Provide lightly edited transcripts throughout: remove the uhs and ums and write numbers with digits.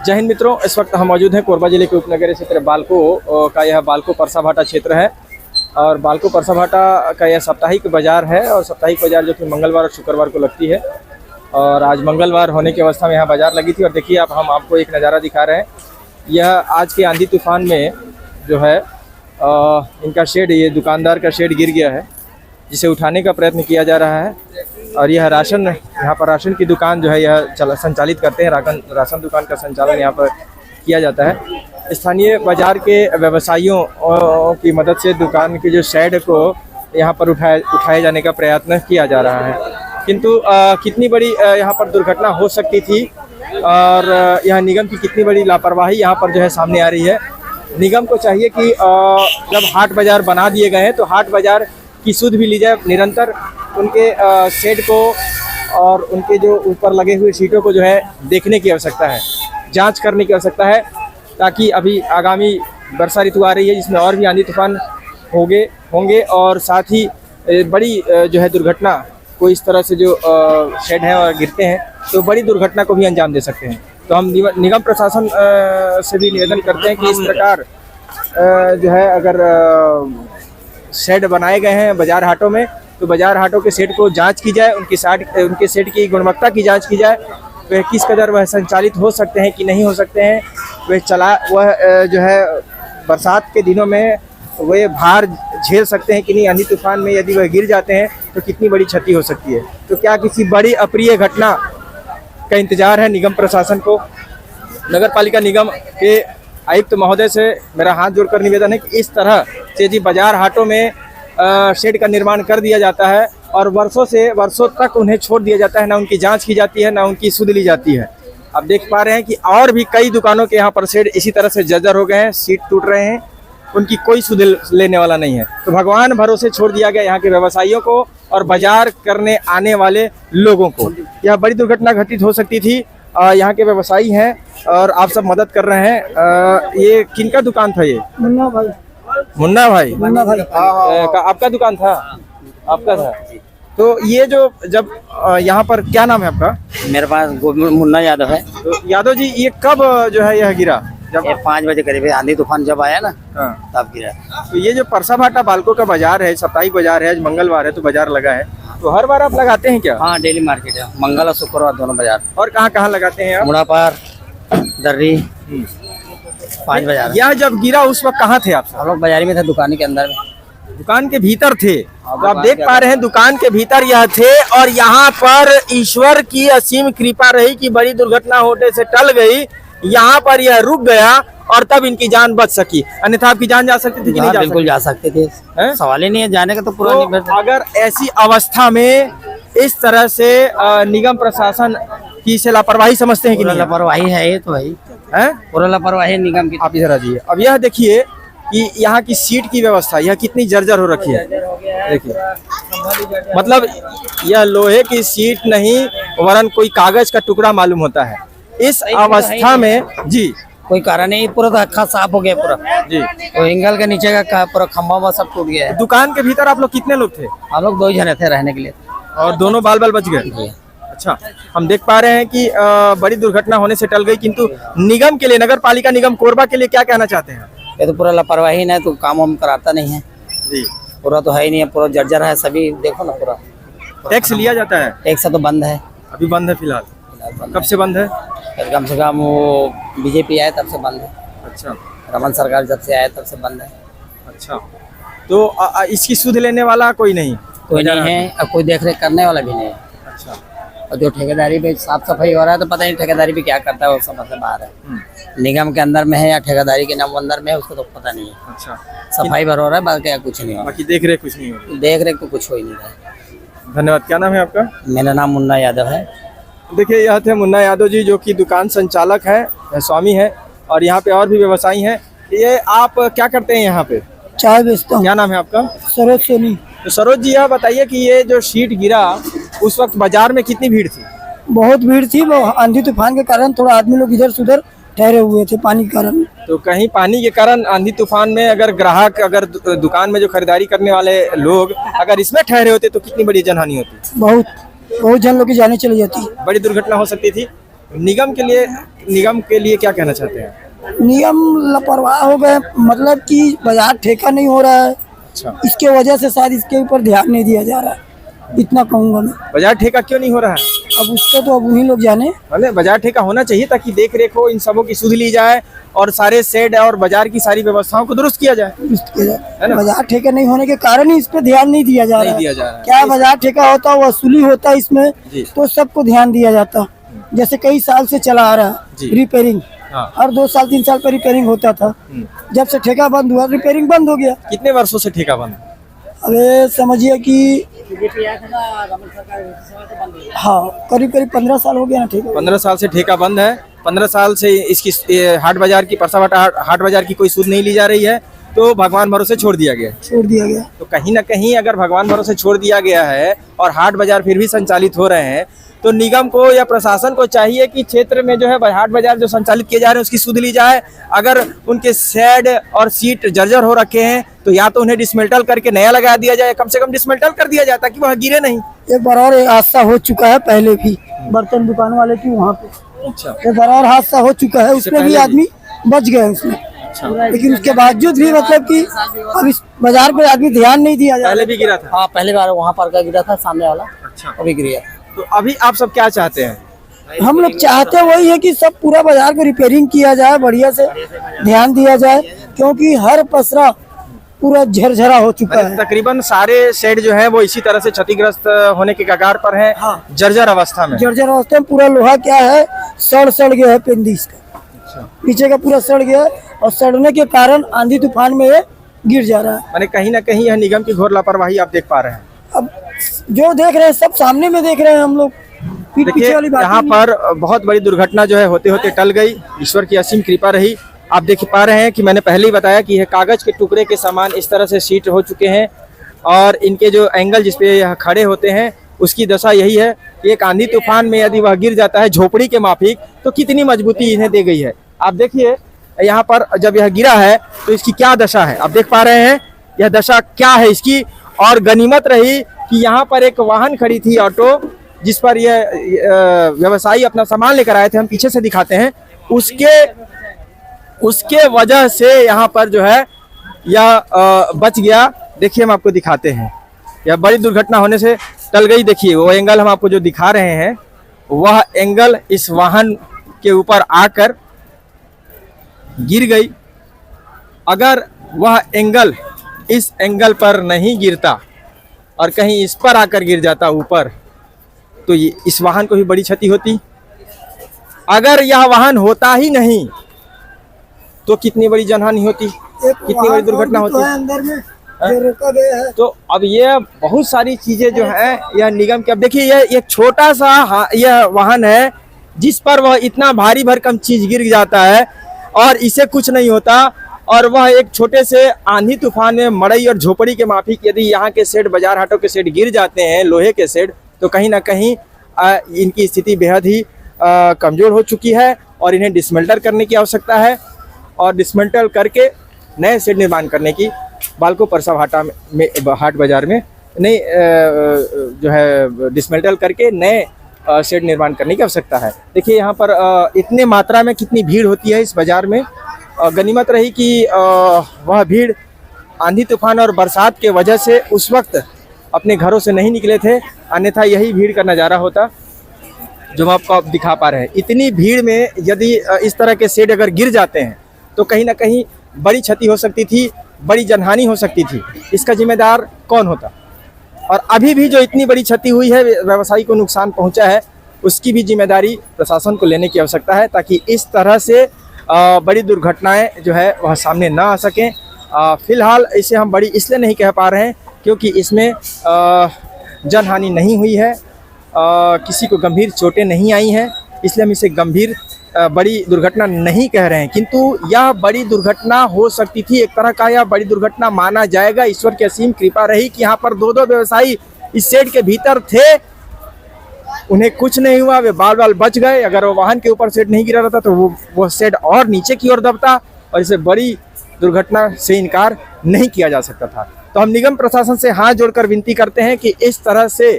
जय हिंद मित्रों, इस वक्त हम मौजूद हैं कोरबा जिले के उपनगरीय क्षेत्र बालको का। यह बालको परसाभाटा क्षेत्र है और बालको परसाभाटा का यह साप्ताहिक बाजार है और साप्ताहिक बाजार जो कि मंगलवार और शुक्रवार को लगती है। और आज मंगलवार होने की अवस्था में यहाँ बाजार लगी थी। और देखिए आप, हम आपको एक नज़ारा दिखा रहे हैं। यह आज के आंधी तूफान में जो है इनका शेड, ये दुकानदार का शेड गिर गया है, जिसे उठाने का प्रयत्न किया जा रहा है। और यह राशन, यहाँ पर राशन की दुकान जो है यह संचालित करते हैं। राशन दुकान का संचालन यहाँ पर किया जाता है। स्थानीय बाजार के व्यवसायियों की मदद से दुकान के जो शेड को यहाँ पर उठाए जाने का प्रयत्न किया जा रहा है। किंतु कितनी बड़ी यहाँ पर दुर्घटना हो सकती थी और यह निगम की कितनी बड़ी लापरवाही यहाँ पर जो है सामने आ रही है। निगम को चाहिए कि जब हाट बाज़ार बना दिए गए हैं तो हाट बाज़ार की सुध भी ली जाए। निरंतर उनके शेड को और उनके जो ऊपर लगे हुए शीटों को जो है देखने की आवश्यकता है, जांच करने की आवश्यकता है, ताकि अभी आगामी वर्षा ऋतु आ रही है जिसमें और भी आंधी तूफान होंगे और साथ ही बड़ी जो है दुर्घटना को, इस तरह से जो शेड है और गिरते हैं तो बड़ी दुर्घटना को भी अंजाम दे सकते हैं। तो हम निगम प्रशासन से भी निवेदन करते हैं कि इस प्रकार जो है अगर शेड बनाए गए हैं बाजार हाटों में तो बाजार हाटों के शेड को जांच की जाए, उनके शेड की गुणवत्ता की जांच की जाए। वह किस कदर वह संचालित हो सकते हैं कि नहीं हो सकते हैं, वह जो है बरसात के दिनों में वह भार झेल सकते हैं कि नहीं, आंधी तूफान में यदि वह गिर जाते हैं तो कितनी बड़ी क्षति हो सकती है। तो क्या किसी बड़ी अप्रिय घटना का इंतजार है निगम प्रशासन को? नगर पालिका निगम के आयुक्त महोदय से मेरा हाथ जोड़कर निवेदन है कि इस तरह से जी बाजार हाटों में शेड का निर्माण कर दिया जाता है और वर्षों तक उन्हें छोड़ दिया जाता है, ना उनकी जांच की जाती है, ना उनकी सुध ली जाती है। आप देख पा रहे हैं कि और भी कई दुकानों के यहाँ पर शेड इसी तरह से जर्जर हो गए हैं, सीट टूट रहे हैं, उनकी कोई सुध लेने वाला नहीं है। तो भगवान भरोसे छोड़ दिया गया यहाँ के व्यवसायियों को और बाजार करने आने वाले लोगों को। यह बड़ी दुर्घटना घटित हो सकती थी। यहाँ के व्यवसायी हैं और आप सब मदद कर रहे हैं। ये किनका दुकान था? ये मुन्ना भाई आपका दुकान था? आपका था। तो ये जो जब यहाँ पर, क्या नाम है आपका? मेरे पास मुन्ना यादव है। तो यादव जी, ये कब जो है यह गिरा? जब 5 बजे करीब आंधी तूफान जब आया ना, तब गिरा। तो ये जो परसाभाटा बालको का बाजार है, साप्ताहिक बाजार है, आज मंगलवार है तो बाजार लगा है, तो हर बार आप लगाते हैं क्या? हाँ, डेली मार्केट है, मंगल और शुक्रवार दोनों बाजार। और कहाँ लगाते हैं आप? मुड़ापार, दर्री, 5 बाजार। यह जब गिरा उस वक्त कहाँ थे आप? हम लोग बाजारी में थे, दुकान के अंदर में, दुकान के भीतर थे। तो आप देख पा रहे हैं दुकान के भीतर यह थे और यहाँ पर ईश्वर की असीम कृपा रही कि बड़ी दुर्घटना होने से टल गई। यहाँ पर यह रुक गया और तब इनकी जान बच सकी, अन्यथा आपकी जान जा सकती थी कि नहीं? बिल्कुल जा सकते थे, सवाल ही नहीं है जाने का। तो पूरा तो अगर ऐसी अवस्था में इस तरह से निगम प्रशासन की से लापरवाही समझते हैं कि नहीं? लापरवाही है, ये तो है पूरा लापरवाही निगम की। आप इधर आ जाइए। अब यह देखिए कि यहाँ की सीट की व्यवस्था यह कितनी जर्जर हो रखी है। देखिए, मतलब यह लोहे की सीट नहीं वरन कोई कागज का टुकड़ा मालूम होता है। इस अवस्था में जी कोई कारण नहीं, पूरा तो अक्खा साफ हो गया पूरा जी। तो एंगल के नीचे का पूरा खंभा सब टूट गया है। दुकान के भीतर आप लोग कितने लोग थे? हम लोग 2 जने थे रहने के लिए, और दोनों बाल बच गए? अच्छा, हम देख पा रहे हैं कि बड़ी दुर्घटना होने से टल गई, किंतु निगम के लिए, नगर पालिका निगम कोरबा के लिए क्या कहना चाहते हैं? ये तो पूरा लापरवाही है, तो काम हम कराता नहीं है जी। पूरा तो है ही नहीं है, पूरा जर्जर है सभी। देखो ना, पूरा टैक्स लिया जाता है? टैक्स तो बंद है, अभी बंद है फिलहाल। कब से बंद है? कम से कम वो बीजेपी आए तब से बंद है। अच्छा, रमन सरकार जब से आए तब से बंद है। अच्छा, तो इसकी सुध लेने वाला कोई नहीं? कोई नहीं है और कोई देख रेख करने वाला भी नहीं है। अच्छा, और जो ठेकेदारी पे साफ सफाई हो रहा है तो पता नहीं ठेकेदारी पे क्या करता है, वो समझ से बाहर है। निगम के अंदर में है या ठेकेदारी के नाम अंदर में है, उसको तो पता नहीं है। अच्छा, सफाई भर हो रहा है, बाकी कुछ नहीं हो रहा। बाकी देख रेख कुछ नहीं हो रही? देख रेख तो कुछ हो ही नहीं रहा है। धन्यवाद। क्या नाम है आपका? मेरा नाम मुन्ना यादव है। देखिए, यह थे मुन्ना यादव जी, जो कि दुकान संचालक हैं, स्वामी हैं, और यहाँ पे और भी व्यवसायी हैं। ये आप क्या करते हैं यहाँ पे? चाय बेचता हूँ। क्या नाम है आपका? सरोज सोनी। तो सरोज जी, यह बताइए कि ये जो शीट गिरा उस वक्त बाजार में कितनी भीड़ थी? बहुत भीड़ थी। वो आंधी तूफान के कारण थोड़ा आदमी लोग इधर से उधर ठहरे हुए थे पानी के कारण। तो कहीं पानी के कारण आंधी तूफान में अगर ग्राहक, अगर दुकान में जो खरीदारी करने वाले लोग अगर इसमें ठहरे होते तो कितनी बड़ी जनहानि होती? बहुत जन लोग की जाने चली जाती। बड़ी दुर्घटना हो सकती थी। निगम के लिए क्या कहना चाहते हैं? नियम लापरवाह हो गए, मतलब कि बाजार ठेका नहीं हो रहा है, अच्छा, इसके वजह से शायद इसके ऊपर ध्यान नहीं दिया जा रहा है, इतना कहूँगा मैं। बाजार ठेका क्यों नहीं हो रहा है? अब उसको तो अब उन्हीं लोग जाने। मतलब बाजार ठेका होना चाहिए ताकि देख रेख हो, इन सबों की सुध ली जाए और सारे शेड और बाजार की सारी व्यवस्थाओं को दुरुस्त किया जाए। है ना? बाजार ठेका नहीं होने के कारण ही इस पे ध्यान नहीं दिया जा रहा है। है। क्या बाजार ठेका होता, वसूली होता इसमें जी। तो सबको ध्यान दिया जाता। जैसे कई साल से चला आ रहा जी। है रिपेयरिंग, हाँ। हर 2 साल 3 साल पर रिपेयरिंग होता था। जब से ठेका बंद हुआ रिपेयरिंग बंद हो गया। कितने वर्षों से ठेका बंद? अरे समझिए कि हाँ करीब 15 साल हो गया ना ठेका। 15 साल से ठेका बंद है। 15 साल से इसकी हाट बाजार की परसाभाटा हाट बाजार की कोई सूद नहीं ली जा रही है, तो भगवान भरोसे छोड़ दिया गया। छोड़ दिया गया। तो कहीं ना कहीं अगर भगवान भरोसे छोड़ दिया गया है और हाट बाजार फिर भी संचालित हो रहे हैं, तो निगम को या प्रशासन को चाहिए कि क्षेत्र में जो है हाट बाजार जो संचालित किए जा रहे हैं उसकी सुध ली जाए। अगर उनके शेड और सीट जर्जर हो रखे हैं तो या तो उन्हें डिसमेंटल करके नया लगा दिया जाए, कम से कम डिसमेंटल कर दिया जाए ताकि वह गिरे नहीं। एक बार और हादसा हो चुका है पहले भी, बर्तन दुकान वाले की वहाँ पे अच्छा, एक बार और हादसा हो चुका है, उसमें भी पहले आदमी बच गए उसमें। लेकिन उसके बावजूद भी मतलब कि अब इस बाजार पे आदमी ध्यान नहीं दिया जा पहले भी गिरा था। हाँ पहले बार वहाँ पर का गिरा था सामने वाला, अच्छा, अभी गिरा। तो अभी आप सब क्या चाहते हैं? हम लोग चाहते वही है कि सब पूरा बाजार को रिपेयरिंग किया जाए, बढ़िया से ध्यान दिया जाए, क्योंकि हर पसरा पूरा झरझरा हो चुका है। तकरीबन सारे शेड जो है वो इसी तरह से क्षतिग्रस्त होने के कगार पर है। हाँ। जर्जर अवस्था में। जर्जर अवस्था में पूरा लोहा क्या है सड़ गया है, पेंदिस का पीछे का पूरा सड़ गया है, और सड़ने के कारण आंधी तूफान में ये गिर जा रहा है। माने कहीं ना कहीं यह निगम की घोर लापरवाही आप देख पा रहे हैं। अब जो देख रहे हैं सब सामने में देख रहे हैं हम लोग, पीठ देखिए पीछे वाली बात यहाँ नहीं। पर बहुत बड़ी दुर्घटना जो है होते होते टल गई, ईश्वर की असीम कृपा रही। आप देख पा रहे हैं कि मैंने पहले ही बताया कि यह कागज के टुकड़े के समान इस तरह से सीट हो चुके हैं, और इनके जो एंगल जिसपे यह खड़े होते हैं उसकी दशा यही है कि एक आंधी तूफान में यदि वह गिर जाता है झोपड़ी के माफिक, तो कितनी मजबूती इन्हें दी गई है। आप देखिए यहाँ पर जब यह गिरा है तो इसकी क्या दशा है, आप देख पा रहे हैं यह दशा क्या है इसकी। और गनीमत रही कि यहाँ पर एक वाहन खड़ी थी ऑटो, जिस पर यह व्यवसायी अपना सामान लेकर आए थे, हम पीछे से दिखाते हैं, उसके वजह से यहाँ पर जो है यह बच गया। देखिए हम आपको दिखाते हैं, यह बड़ी दुर्घटना होने से टल गई। देखिए वो एंगल हम आपको जो दिखा रहे हैं, वह एंगल इस वाहन के ऊपर आकर गिर गई। अगर वह एंगल इस एंगल पर नहीं गिरता और कहीं इस पर आकर गिर जाता ऊपर, तो ये इस वाहन को भी बड़ी क्षति होती। अगर यह वाहन होता ही नहीं तो कितनी बड़ी जनहानि होती, कितनी बड़ी दुर्घटना होती। अंदर में जो रोका गया है। तो अब ये बहुत सारी चीजें जो है यह निगम की। अब देखिए यह एक छोटा सा यह वाहन है जिस पर वह इतना भारी भरकम चीज गिर जाता है और इसे कुछ नहीं होता, और वह एक छोटे से आंधी तूफान में मड़ई और झोपड़ी के माफिक यदि यहाँ के शेड बाजार हाटों के शेड गिर जाते हैं, लोहे के शेड, तो कहीं ना कहीं इनकी स्थिति बेहद ही कमजोर हो चुकी है और इन्हें डिसमेंटल करने की आवश्यकता है, और डिसमेंटल करके नए शेड निर्माण करने की बालको परसाभाटा में हाट बाजार में नई जो है डिसमेंटल करके नए शेड निर्माण करने की आवश्यकता है। देखिए यहाँ पर इतने मात्रा में कितनी भीड़ होती है इस बाजार में। गनीमत रही कि वह भीड़ आंधी तूफान और बरसात के वजह से उस वक्त अपने घरों से नहीं निकले थे, अन्यथा यही भीड़ का नज़ारा होता जो हम आपको दिखा पा रहे हैं। इतनी भीड़ में यदि इस तरह के शेड अगर गिर जाते हैं तो कहीं ना कहीं बड़ी क्षति हो सकती थी, बड़ी जनहानि हो सकती थी। इसका जिम्मेदार कौन होता? और अभी भी जो इतनी बड़ी क्षति हुई है, व्यवसायी को नुकसान पहुंचा है, उसकी भी जिम्मेदारी प्रशासन को लेने की आवश्यकता है ताकि इस तरह से बड़ी दुर्घटनाएं जो है वह सामने ना आ सकें। फिलहाल इसे हम बड़ी इसलिए नहीं कह पा रहे हैं क्योंकि इसमें जनहानि नहीं हुई है, किसी को गंभीर चोटें नहीं आई हैं, इसलिए हम इसे गंभीर बड़ी दुर्घटना नहीं कह रहे हैं। किंतु यह बड़ी दुर्घटना हो सकती थी, एक तरह का यह बड़ी दुर्घटना माना जाएगा। ईश्वर की असीम कृपा रही कि यहाँ पर दो व्यवसायी इस शेड के भीतर थे, उन्हें कुछ नहीं हुआ, वे बाल बच गए। अगर वो वाहन के ऊपर शेड नहीं गिरा रहता तो वो शेड और नीचे की ओर दबता और इसे बड़ी दुर्घटना से इनकार नहीं किया जा सकता था। तो हम निगम प्रशासन से हाथ जोड़कर विनती करते हैं कि इस तरह से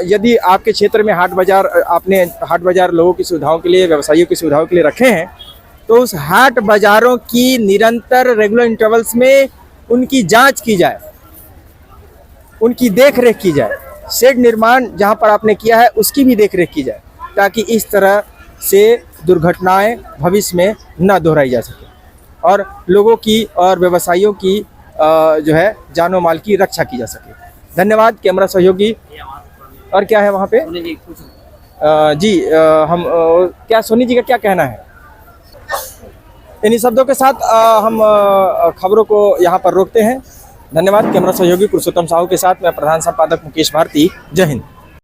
यदि आपके क्षेत्र में हाट बाजार, आपने हाट बाजार लोगों की सुविधाओं के लिए, व्यवसायियों की सुविधाओं के लिए रखे हैं, तो उस हाट बाजारों की निरंतर रेगुलर इंटरवल्स में उनकी जांच की जाए, उनकी देख रेख की जाए। शेड निर्माण जहां पर आपने किया है उसकी भी देख रेख की जाए, ताकि इस तरह से दुर्घटनाएं भविष्य में न दोहराई जा सके और लोगों की और व्यवसायियों की जो है जानो माल की रक्षा की जा सके। धन्यवाद कैमरा सहयोगी। और क्या है वहाँ पे? जी हम क्या सोनी जी का क्या कहना है? इन्हीं शब्दों के साथ हम खबरों को यहाँ पर रोकते हैं। धन्यवाद। कैमरा सहयोगी पुरुषोत्तम साहू के साथ मैं प्रधान संपादक मुकेश भारती। जय हिंद।